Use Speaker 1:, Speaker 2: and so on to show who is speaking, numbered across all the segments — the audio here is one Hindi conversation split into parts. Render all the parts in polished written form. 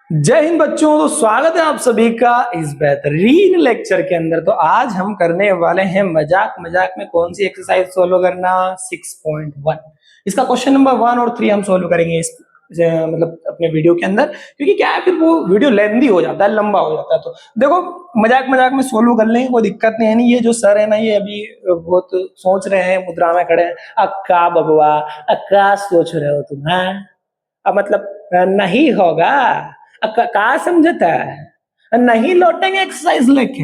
Speaker 1: जय हिंद बच्चों। तो स्वागत है आप सभी का इस बेहतरीन लेक्चर के अंदर। तो आज हम करने वाले हैं मजाक मजाक में कौन सी एक्सरसाइज सोल्व करना 6.1। इसका क्वेश्चन नंबर 1 और 3 हम सोल्व करेंगे इस मतलब अपने वीडियो के अंदर, क्योंकि क्या है फिर वो वीडियो लेंदी हो जाता है, लंबा हो जाता है। तो देखो मजाक मजाक में सोल्व कर लेंगे, कोई दिक्कत नहीं है। नहीं ये जो सर है ना, ये अभी बहुत सोच रहे हैं, मुद्रा में खड़े हैं। अक्का बगवा अक्का सोच रहे हो तुम? है अब मतलब नहीं होगा। कहा समझता है, नहीं लौटेंगे एक्सरसाइज लेके।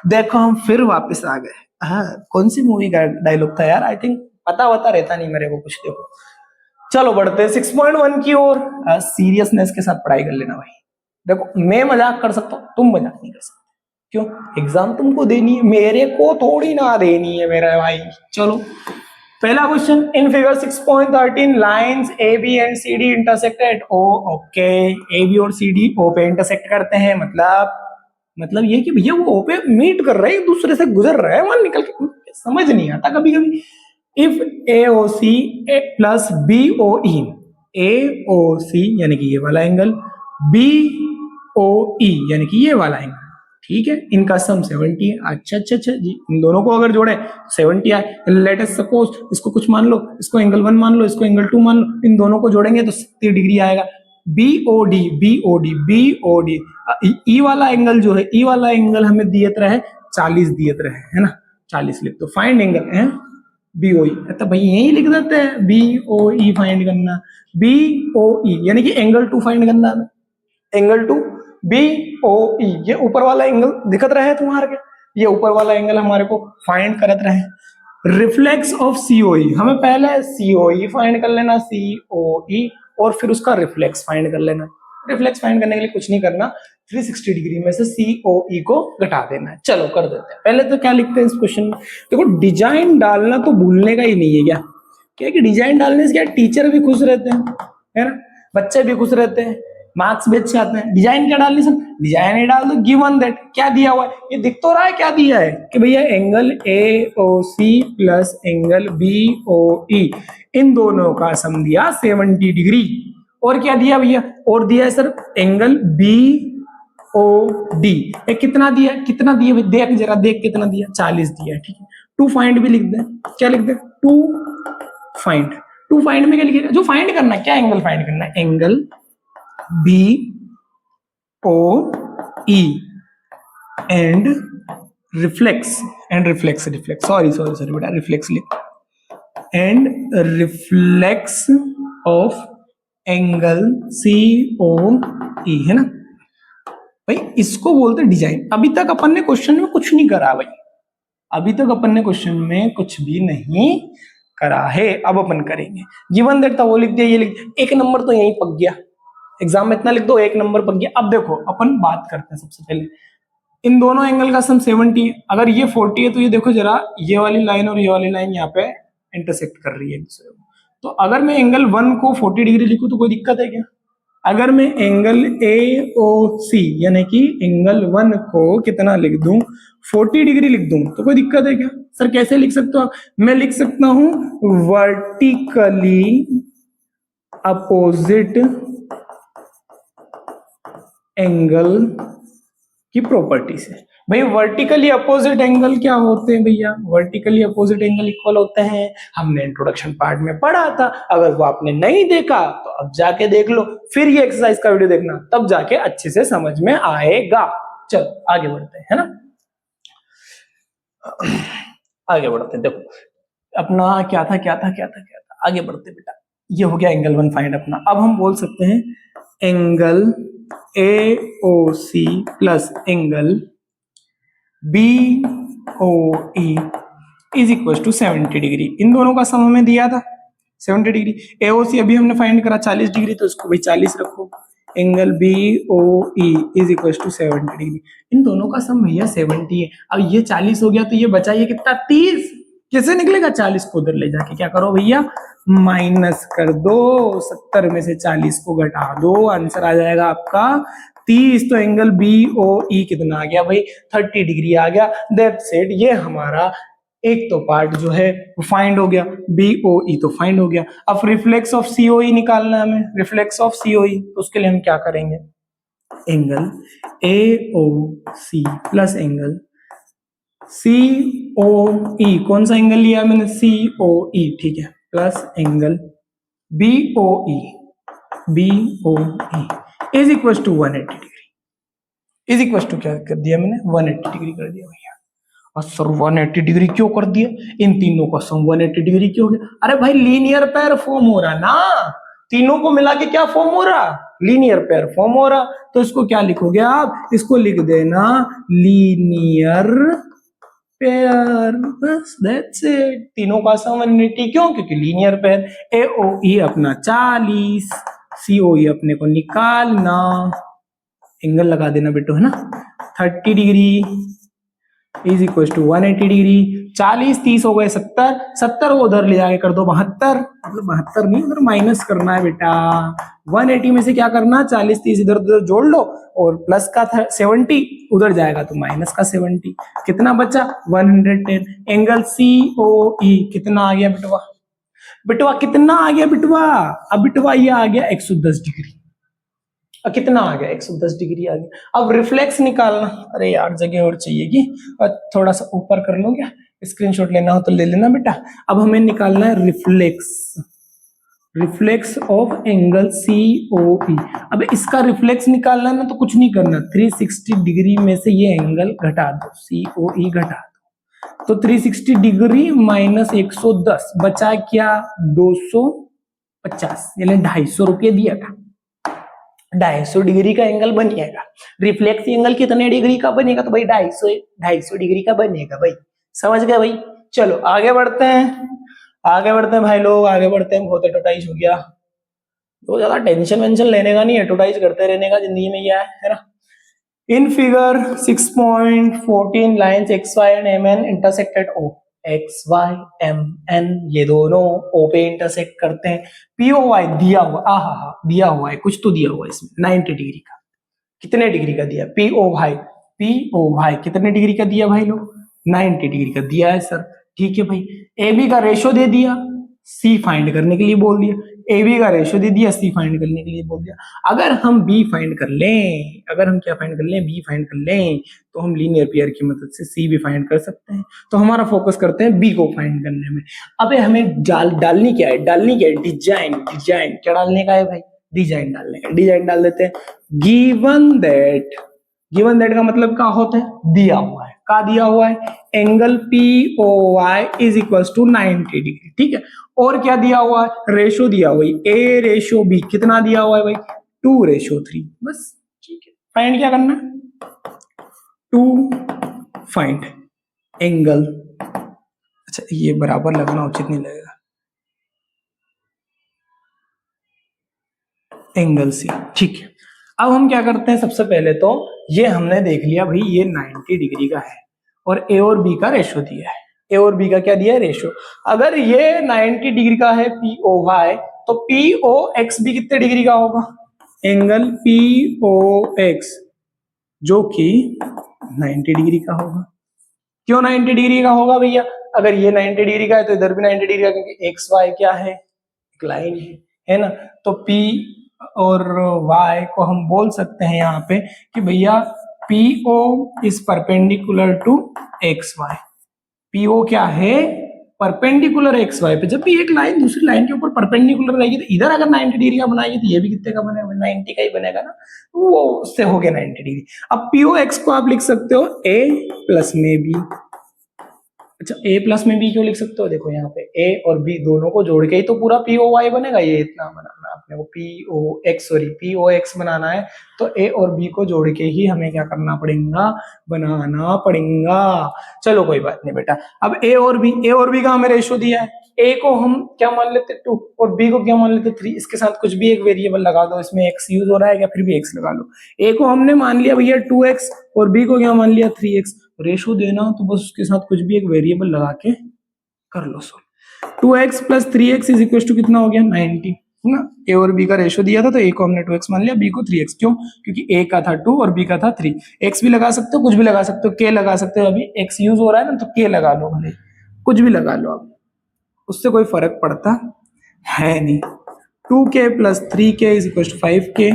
Speaker 1: देखो हम फिर वापस आ गए। कौन सी मूवी का डायलॉग था यार? आई थिंक पता वता रहता नहीं मेरे को कुछ। देखो चलो बढ़ते हैं 6.1 की ओर। सीरियसनेस के साथ पढ़ाई कर लेना भाई। देखो मैं मजाक कर सकता हूँ, तुम मजाक नहीं कर सकते। क्यों? एग्जाम तुमको देनी है, मेरे को थोड़ी ना देनी है मेरा भाई। चलो पहला question, in figure 6.13 lines A B and C D intersect at O. Okay, A B और सी डी ओ पे इंटरसेक्ट करते हैं। मतलब ये कि भैया वो ओ पे मीट कर रहे हैं, एक दूसरे से गुजर रहे हैं, वहां निकल के समझ नहीं आता कभी कभी। If A O C plus B O E, A O C यानी कि ये वाला एंगल, बी ओ ई यानी कि ये वाला एंगल, ठीक है, इनका सम 70 है। अच्छा जी, इन दोनों को अगर जोड़े 70 आए। लेट अस सपोज इसको कुछ मान लो, इसको एंगल 1 मान लो, इसको एंगल 2 मान लो, इन दोनों को जोड़ेंगे तो 60 डिग्री आएगा। बीओडी बीओडी बीओडी, ई वाला एंगल जो है, ई वाला एंगल हमें दिए रहे 40 दिए रहे, है ना? 40 लिख दो। फाइंड एंगल है बीओई, तो भाई यही लिख देते हैं, बीओई फाइंड करना। बीओई यानी कि एंगल 2 फाइंड करना हमें। एंगल 2 बी ओ ई, ये ऊपर वाला एंगल दिखत रहे तुम्हारे के, ये ऊपर वाला एंगल हमारे को फाइंड करत रहे। रिफ्लेक्स ऑफ सीओई, हमें पहले सीओई फाइंड कर लेना, सीओई, और फिर उसका रिफ्लेक्स फाइंड कर लेना। रिफ्लेक्स फाइंड करने के लिए कुछ नहीं करना, 360 डिग्री में से सीओई को घटा देना है। चलो कर देते हैं। पहले तो क्या लिखते हैं इस क्वेश्चन में? देखो डिजाइन डालना तो भूलने का ही नहीं है। क्या कि डिजाइन डालने से क्या टीचर भी खुश रहते हैं, है ना, बच्चे भी खुश रहते हैं, मार्क्स भी अच्छे आते हैं। डिजाइन क्या डालनी सर? डिजाइन ही डाल दो, गिवन दैट क्या दिया हुआ है, ये दिख तो रहा है क्या दिया है कि भैया angle A O C plus angle B O E, इन दोनों का सम दिया 70 डिग्री। और क्या दिया भैया? और दिया है sir angle B O D, कितना दिया? कितना दिया देख जरा, देख कितना दिया, 40 दिया है, ठीक है। टू फाइंड भी लिख दे। क्या लिख दे? To find. टू फाइंड में क्या लिखेगा? जो फाइंड करना है, क्या एंगल फाइंड करना है? Angle B O E and reflex, sorry बेटा, रिफ्लेक्स लिख, and reflex of angle C O E, है ना भाई? इसको बोलते डिजाइन। अभी तक अपन ने क्वेश्चन में कुछ नहीं करा भाई, अभी तक अपन ने क्वेश्चन में कुछ भी नहीं करा है, अब अपन करेंगे। गिवन दैट था वो लिख दिया, ये लिख दिया, एक नंबर तो यहीं पक गया। एग्जाम में इतना लिख दो, एक नंबर पक गया। अब देखो अपन बात करते हैं सबसे पहले, इन दोनों एंगल का सम 70 है। अगर ये 40 है तो ये देखो जरा, ये वाली लाइन और ये वाली लाइन यहाँ पे इंटरसेक्ट कर रही है एक दूसरे को। तो अगर मैं एंगल 1 को 40 डिग्री लिखूं तो कोई दिक्कत है क्या? अगर मैं एंगल ए ओ सी यानी कि एंगल 1 को कितना लिख दूं, 40 डिग्री लिख दूं, तो कोई दिक्कत है क्या? सर कैसे लिख सकते हो आप? मैं लिख सकता हूं वर्टिकली अपोजिट एंगल की प्रॉपर्टी से। भाई वर्टिकली अपोजिट एंगल क्या होते हैं भैया? वर्टिकली अपोजिट एंगल इक्वल होते हैं, हमने इंट्रोडक्शन पार्ट में पढ़ा था। अगर वो आपने नहीं देखा तो अब जाके देख लो, फिर ये एक्सरसाइज का वीडियो देखना, तब जाके अच्छे से समझ में आएगा। चलो आगे बढ़ते हैं, है ना, आगे बढ़ते हैं। देखो अपना क्या था, आगे बढ़ते बेटा। ये हो गया एंगल 1 फाइंड अपना। अब हम बोल सकते हैं angle A O C plus angle B O E is equal to 70 degree. इन दोनों का सम हमें दिया था 70 डिग्री। ए ओ सी अभी हमने फाइंड करा 40 डिग्री, तो इसको भी 40 रखो। Angle B O E is equal to 70 degree. इन दोनों का सम भैया 70 है। अब ये 40 हो गया तो ये बचा ये कितना? 30। कैसे निकलेगा? 40 को उधर ले जाके क्या करो भैया, माइनस कर दो। 70 में से 40 को घटा दो, आंसर आ जाएगा आपका 30। तो एंगल बी ओ ई कितना आ गया भाई? 30 डिग्री आ गया। दैट्स इट, ये हमारा एक तो पार्ट जो है वो फाइंड हो गया, BOE तो फाइंड हो गया। अब रिफ्लेक्स ऑफ COE निकालना है हमें, रिफ्लेक्स ऑफ COE, तो उसके लिए हम क्या करेंगे, angle AOC plus angle COE, कौन सा एंगल लिया मैंने, COE, ठीक है, plus angle BOE is equal to 180 degree, is equal to क्या कर दिया मैंने, 180 डिग्री कर दिया भैया। और सर 180 डिग्री क्यों कर दिया, इन तीनों का सम 180 डिग्री क्यों हो गया, अरे भाई लीनियर पेयर फॉर्म हो रहा ना, तीनों को मिला के क्या फॉर्म हो रहा, लीनियर पेयर फॉर्म हो रहा। तो इसको क्या लिखोगे आप, इसको लिख देना लीनियर पेयर, बस दैट्स इट। तीनों का सम 180 क्यों, क्योंकि लीनियर पेयर। AOE अपना 40, COE अपने को निकालना, एंगल लगा देना बेटो, है ना, 30 degree is equal to 180 degree. 40 30 हो गए 70, 70 को उधर ले जाके कर दो 72, मतलब 72 नहीं, उधर माइनस करना है बेटा। 180 में से क्या करना, 40 30 इधर उधर जोड़ लो, और प्लस का 70 उधर जाएगा तो माइनस का 70, कितना बचा 110। एंगल COE कितना आ गया बिटवा, बिटवा कितना आ गया बिटवा, अब बिटवा ये आ गया 110 डिग्री। अब कितना आ गया, 110 डिग्री आ गया। अब रिफ्लेक्स निकालना, अरे यार जगह और चाहिए कि, और थोड़ा सा ऊपर कर लो, क्या स्क्रीनशॉट लेना हो तो ले लेना बेटा। अब हमें निकालना है reflex, reflex of angle COE। अब इसका रिफ्लेक्स निकालना है ना, तो कुछ नहीं करना, 360 डिग्री में से ये एंगल घटा दो, COE घटा दो, तो 360 डिग्री माइनस 110 बचा क्या, 250, यानी 250 रुपये दिया था। 250 डिग्री का एंगल बन जाएगा। रिफ्लेक्स एंगल कितने डिग्री का बनेगा, तो भाई 250 डिग्री का बनेगा भाई, समझ गए भाई। चलो आगे बढ़ते हैं, आगे बढ़ते हैं भाई लोग, आगे बढ़ते हैं। बहुत एडवर्टाइज हो गया, तो ज्यादा टेंशन वेंशन लेने का नहीं, एडवर्टाइज करते रहने का जिंदगी में, क्या है ना। In figure 6.14 lines XY and MN intersect at O, XY MN ये दोनों O पे इंटरसेक्ट करते हैं। POY दिया हुआ, आहा दिया हुआ है, कुछ तो दिया हुआ है इसमें 90 डिग्री का, कितने डिग्री का दिया, POY कितने डिग्री का दिया भाई लोग, 90 डिग्री का दिया है सर, ठीक है भाई। AB का रेशो दे दिया, C फाइंड करने के लिए बोल दिया, AB का रेशो दे दिया, C फाइंड करने के लिए बोल दिया। अगर हम B फाइंड कर लें, अगर हम क्या फाइंड कर लें, B फाइंड कर लें, तो हम लीनियर पेयर की मदद से C भी फाइंड कर सकते हैं। तो हमारा फोकस करते हैं B को फाइंड करने में। अबे हमें डालनी क्या है, डालनी क्या है, डिजाइन, डिजाइन क्या डालने का है भाई, डिजाइन डालने का, डिजाइन डाल देते हैं। गिवन दैट, गिवन दैट का मतलब क्या होता है, दिया हुआ है, क्या दिया हुआ है, angle POY is equal to 90 degree, ठीक है। और क्या दिया हुआ है, रेशो दिया हुआ है A रेशो B, कितना दिया हुआ है भाई, 2:3, बस ठीक है। फाइंड क्या करना, टू फाइंड एंगल, अच्छा ये बराबर लगना उचित नहीं लगेगा, एंगल C, ठीक है। अब हम क्या करते हैं, सबसे पहले तो ये हमने देख लिया भाई ये 90 डिग्री का है, और A और B का रेशो दिया है, A और B का क्या दिया है, रेशो। अगर ये 90 डिग्री का है POY, तो POX भी कितने डिग्री का होगा, एंगल POX जो कि 90 डिग्री का होगा। क्यों 90 डिग्री का होगा भैया, अगर ये 90 डिग्री का है तो इधर भी 90 डिग्री का, क्योंकि XY क्या है, एक लाइन है ना। तो P और Y को हम बोल सकते हैं यहाँ पे कि भैया PO is perpendicular to XY, PO क्या है, परपेंडिकुलर XY पे। जब भी एक लाइन दूसरी लाइन के ऊपर परपेंडिकुलर रहेगी, तो इधर अगर 90 डिग्री का बनाएगी तो ये भी कितने का बनेगा, 90 का ही बनेगा ना, वो उससे हो गया 90 डिग्री। अब POX को आप लिख सकते हो A प्लस में B, अच्छा A प्लस में B क्यों लिख सकते हो, देखो यहाँ पे A और B दोनों को जोड़ के ही तो पूरा POY बनेगा, ये इतना बनाना अपने को POX बनाना है, तो A और B को जोड़ के ही हमें क्या करना पड़ेगा, बनाना पड़ेगा। चलो कोई बात नहीं बेटा। अब A और B का हमें रेशो दिया है, A को हम क्या मान लेते 2 और B को क्या मान लेते 3, इसके साथ कुछ भी एक वेरिएबल लगा दो, इसमें x यूज हो रहा है क्या, फिर भी x लगा लो। A को हमने मान लिया भैया 2x और B को क्या मान लिया 3x, रेशो देना तो बस उसके साथ कुछ भी एक वेरिएबल लगा के कर लो solve. 2x plus 3x is equal to कितना हो गया 90, है ना। A और B का रेशो दिया था, तो A को हमने 2x मान लिया, B को 3x, क्यों, क्योंकि A का था 2 और B का था 3। x भी लगा सकते हो, कुछ भी लगा सकते हो, k लगा सकते हो, अभी x यूज हो रहा है ना, तो k लगा लो भले। कुछ भी लगा लो आप, उससे कोई फर्क पड़ता है नहीं। 2k plus 3k is equal to 5k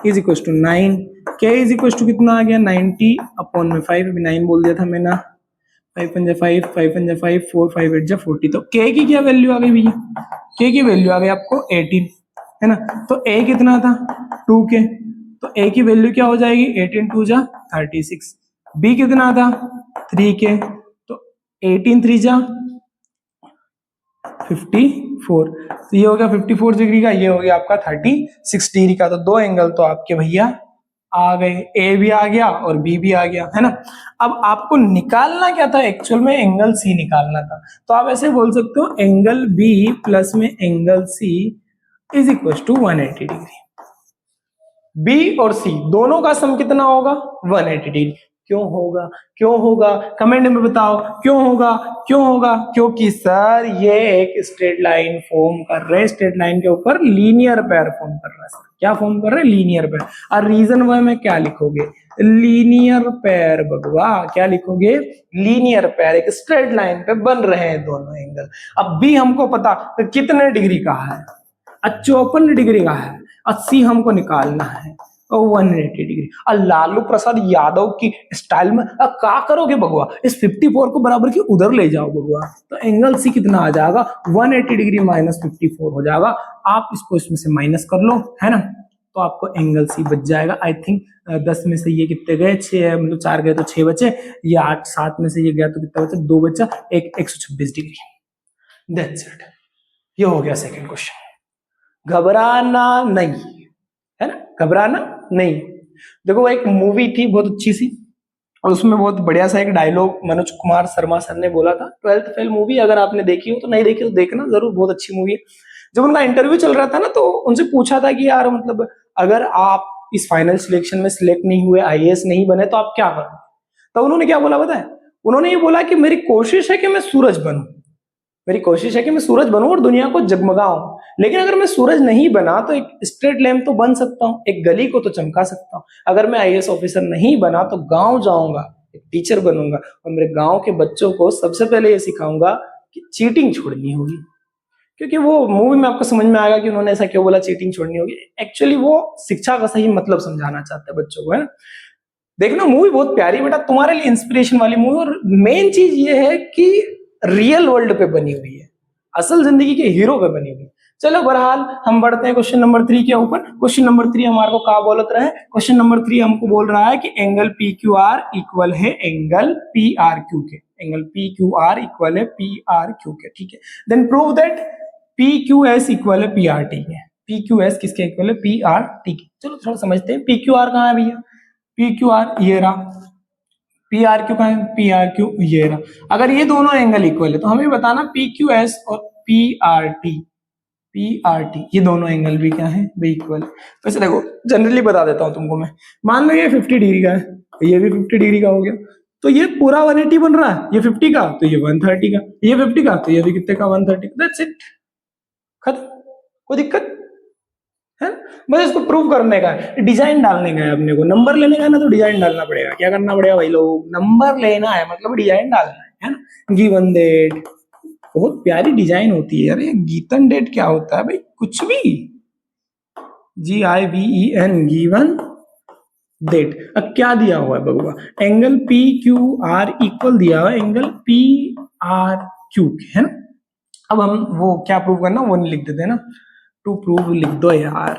Speaker 1: is equal to 9, k is equal to कितना आ गया 90 अपॉन में 5, अभी 9 बोल दिया था मैंने, 5 पंजा 5, 5 पंजा 5, 4 5 8 जा 40, तो k की क्या वैल्यू आ गई भैया, k की वैल्यू आ गई आपको 18, है ना। तो a कितना था 2k, तो a की वैल्यू क्या हो जाएगी 18 2 जा 36, b कितना था 3k, तो 18 3 जा 54, तो ये हो गया 54 डिग्री का, ये हो गया आपका 36 डिग्री का। तो दो एंगल तो आपके भैया आ गए, ए भी आ गया और बी भी आ गया, है ना। अब आपको निकालना क्या था एक्चुअल में, एंगल सी निकालना था। तो आप ऐसे बोल सकते हो एंगल बी प्लस में angle C is equal to 180 degree. B और सी दोनों का सम कितना होगा 180 डिग्री। क्यों होगा, क्यों होगा, कमेंट में बताओ क्यों होगा, क्यों होगा। क्योंकि सर ये एक स्ट्रेट लाइन फॉर्म कर रहे हैं, स्ट्रेट लाइन के ऊपर लीनियर पेयर फॉर्म कर रहा है सर। क्या फॉर्म कर रहे हैं, लीनियर पेयर। और रीजन व में क्या लिखोगे, लीनियर पेयर बगवा, क्या लिखोगे, लीनियर पेयर, एक स्ट्रेट लाइन पे बन रहे हैं दोनों एंगल। अब बी हमको पता कितने डिग्री का है, 54 डिग्री का है, 80 हमको निकालना है और 180 डिग्री। और लालू प्रसाद यादव की स्टाइल में क्या करोगे बगुआ, इस 54 को बराबर की उधर ले जाओ बगुआ, तो एंगल सी कितना आ जाएगा 180 डिग्री माइनस 54 हो जाएगा। आप इसको इसमें से माइनस कर लो, है ना, तो आपको एंगल सी बच जाएगा। आई थिंक 10 में से ये कितने गए, 6 मतलब 4 गए तो 6 बचे, ये 8 7 में से ये गया तो कितना बचा, 2 बचा, एक 126 डिग्री। दैट्स इट, ये हो गया सेकंड क्वेश्चन। घबराना नहीं, है ना, घबराना नहीं। देखो एक मूवी थी बहुत अच्छी सी, और उसमें बहुत बढ़िया सा एक डायलॉग मनोज कुमार शर्मा सर ने बोला था, 12th फेल मूवी, अगर आपने देखी हो तो, नहीं देखी तो देखना जरूर, बहुत अच्छी मूवी है। जब उनका इंटरव्यू चल रहा था ना, तो उनसे पूछा था कि यार मतलब अगर आप इस फाइनल सिलेक्शन में सिलेक्ट नहीं हुए, आईएएस नहीं बने, तो आप क्या करोगे। तो उन्होंने क्या बोला पता है, उन्होंने ये बोला कि मेरी कोशिश है कि मैं सूरज बनूं, मेरी कोशिश है कि मैं सूरज बनूं और दुनिया को जगमगाऊं। लेकिन अगर मैं सूरज नहीं बना तो एक स्ट्रेट लैंप तो बन सकता हूं, एक गली को तो चमका सकता हूं। अगर मैं आईएएस ऑफिसर नहीं बना तो गांव जाऊंगा, एक टीचर बनूंगा और मेरे गांव के बच्चों को सबसे पहले ये सिखाऊंगा कि चीटिंग छोड़नी होगी। क्योंकि वो मूवी में आपको समझ में आएगा कि उन्होंने ऐसा क्यों बोला, चीटिंग छोड़नी होगी। एक्चुअली वो शिक्षा का सही मतलब समझाना चाहते हैं बच्चों को, है ना। देखना मूवी बहुत प्यारी बेटा, तुम्हारे लिए इंस्पिरेशन वाली मूवी, और मेन चीज ये है कि रियल वर्ल्ड पे बनी हुई है, असल जिंदगी के हीरो पे बनी हुई है। चलो बहरहाल हम बढ़ते हैं क्वेश्चन नंबर 3 के ऊपर। क्वेश्चन नंबर 3 हमारे को क्या बोलत रहा है, क्वेश्चन नंबर 3 हमको बोल रहा है कि angle P Q R equal है एंगल पी आर क्यू के, angle P Q R equal है पी आर क्यू के, ठीक है। Then prove that P Q S equal है पी आर टी के। पी क्यू एस किसके इक्वल है, पी आर टी के। चलो थोड़ा समझते हैं, पी क्यू आर कहाँ है भैया, पी क्यू आर ये रहा, पी आर क्यू कहाँ है, पी आर क्यू ये रहा। अगर ये दोनों एंगल इक्वल है तो हमें बताना पी क्यू एस और P R T, P R T ये दोनों एंगल भी क्या है, भी इक्वल है। वैसे देखो जनरली बता देता हूं तुमको मैं, मान लो ये 50 डिग्री का है, ये भी 50 डिग्री का हो गया, तो ये पूरा 180 बन रहा है, ये 50 का तो ये 130 का, ये 50 का तो ये भी कितने का 130 का। दैट्स इट, खत्म, कोई दिक्कत है। बस इसको प्रूव करने का है, डिजाइन डालने का है अपने को, नंबर लेने का है ना, तो डिजाइन डालना पड़ेगा। क्या करना पड़ेगा भाई लोग, नंबर लेना है मतलब डिजाइन डालना है ना। गिवन डेट, बहुत प्यारी डिजाइन होती है। अरे गीतन डेट क्या होता है भाई, कुछ भी, GIVEN, गिवन डेट। अब क्या दिया हुआ है बबुआ, angle P Q R equal दिया हुआ है एंगल पी आर क्यू, है ना। अब हम वो क्या प्रूव करना वो नहीं लिख देते हैं ना, टू प्रूव लिख दो यार।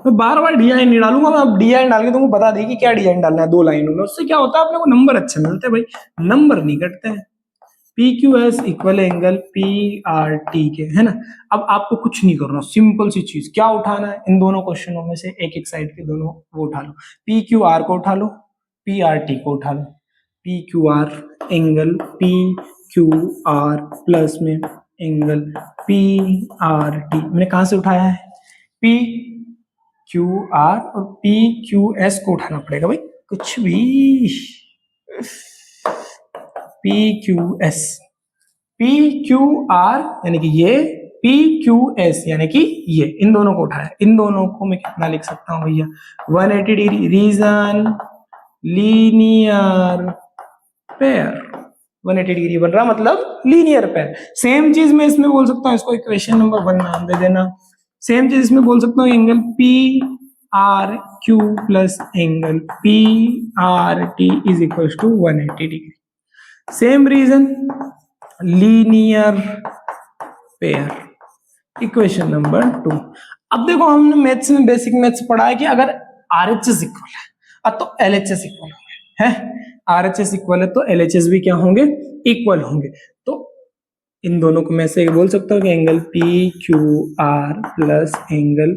Speaker 1: मैं बार बार डिजाइन नहीं डालूंगा, मैं अब डिजाइन डाल के तुमको बता दी कि क्या डिजाइन डालना है 2 लाइनों में। उससे क्या होता है अपने को नंबर अच्छे मिलते हैं भाई, नंबर नहीं कटते हैं। P Q S equal angle P R T के, है ना। अब आपको कुछ नहीं करना, सिंपल सी चीज, क्या उठाना है, इन दोनों क्वेश्चनों में से एक एक साइड के दोनों वो उठा लो। पी क्यू आर को उठा लो, पी आर टी को उठा लो। P Q R angle P Q R plus में एंगल पी आर टी, मैंने कहां से उठाया है, पी क्यू आर और पी क्यू एस को उठाना पड़ेगा भाई, कुछ भी। P Q S, P Q R यानी कि ये, पी क्यू एस यानी कि ये, इन दोनों को उठाया, इन दोनों को मैं कितना लिख सकता हूं भैया 180 degree, reason linear pair, 180 degree बन रहा, मतलब लीनियर पेयर। सेम चीज मैं इसमें बोल सकता हूँ, इसको इक्वेशन नंबर 1 नाम दे देना। सेम चीज इसमें बोल सकता हूँ, angle P R Q plus angle P R T is equal to 180 degree. Same reason, linear pair, equation number 2। अब देखो, हमने मैथ्स में बेसिक मैथ्स पढ़ा है कि अगर RHS इक्वल है तो LHS इक्वल है, RHS इक्वल है तो LHS भी क्या होंगे, इक्वल होंगे। तो इन दोनों को मैं से बोल सकता हूँ कि angle P Q R plus angle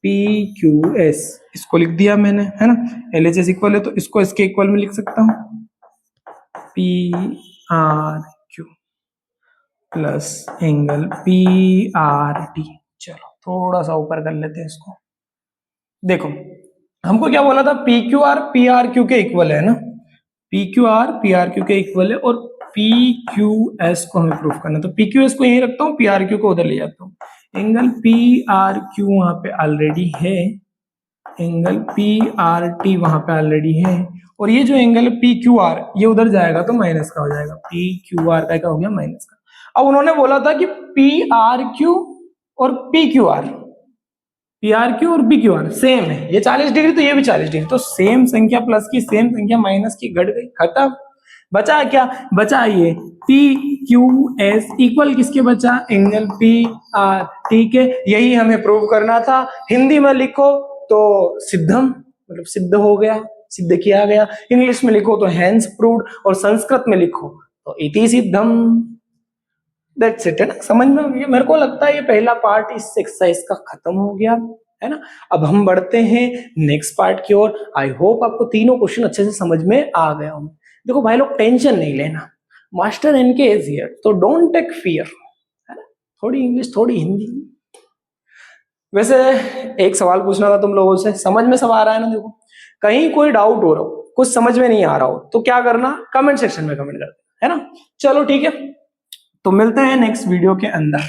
Speaker 1: P Q S, इसको लिख दिया मैंने, है ना। LHS इक्वल है तो इसको इसके इक्वल में लिख सकता हूँ, P R Q plus angle P R T. चलो थोड़ा सा ऊपर कर लेते हैं इसको। देखो हमको क्या बोला था, P Q R P R Q के इक्वल है ना, P Q R P R Q के इक्वल है, और पी क्यू एस को हमें प्रूफ करना है। तो पी क्यू एस को यहीं रखता हूँ, पी आर क्यू को उधर ले जाता हूँ। एंगल पी आर क्यू वहां पे ऑलरेडी है, एंगल पी आर टी वहां पे ऑलरेडी है, और ये जो एंगल पी क्यू आर ये उधर जाएगा तो माइनस का हो जाएगा, पी क्यू आर का क्या हो गया, माइनस का। अब उन्होंने बोला था कि पी आर क्यू और P Q are, P R Q और पी क्यू आर सेम है, ये 40 डिग्री तो ये भी 40 डिग्री, तो सेम संख्या प्लस की सेम संख्या माइनस की घट गई, खत्म। बचा क्या, बचा ये पी क्यू एस इक्वल किसके बचा, एंगल पी आर, ठीक है। यही हमें प्रूव करना था। हिंदी में लिखो तो सिद्धम, मतलब सिद्ध हो गया, सिद्ध किया गया। इंग्लिश में लिखो तो हैंस प्रूव्ड, और संस्कृत में लिखो तो इति सिद्धम। दैट्स इट, है ना, समझ में आ गया। मेरे को लगता है ये पहला पार्ट इस एक्सरसाइज का खत्म हो गया, है ना। अब हम बढ़ते हैं नेक्स्ट पार्ट की ओर। आई होप आपको तीनों क्वेश्चन अच्छे से समझ में आ गया होंगे। देखो भाई लोग, टेंशन नहीं लेना, मास्टर इनके इज हियर, तो डोंट टेक फियर, है ना। थोड़ी इंग्लिश थोड़ी हिंदी। वैसे एक सवाल पूछना था तुम लोगों से, समझ में सब आ रहा है ना। देखो कहीं कोई डाउट हो रहा हो, कुछ समझ में नहीं आ रहा हो, तो क्या करना, कमेंट सेक्शन में कमेंट कर देना, है ना। चलो ठीक है, तो मिलते हैं नेक्स्ट वीडियो के अंदर।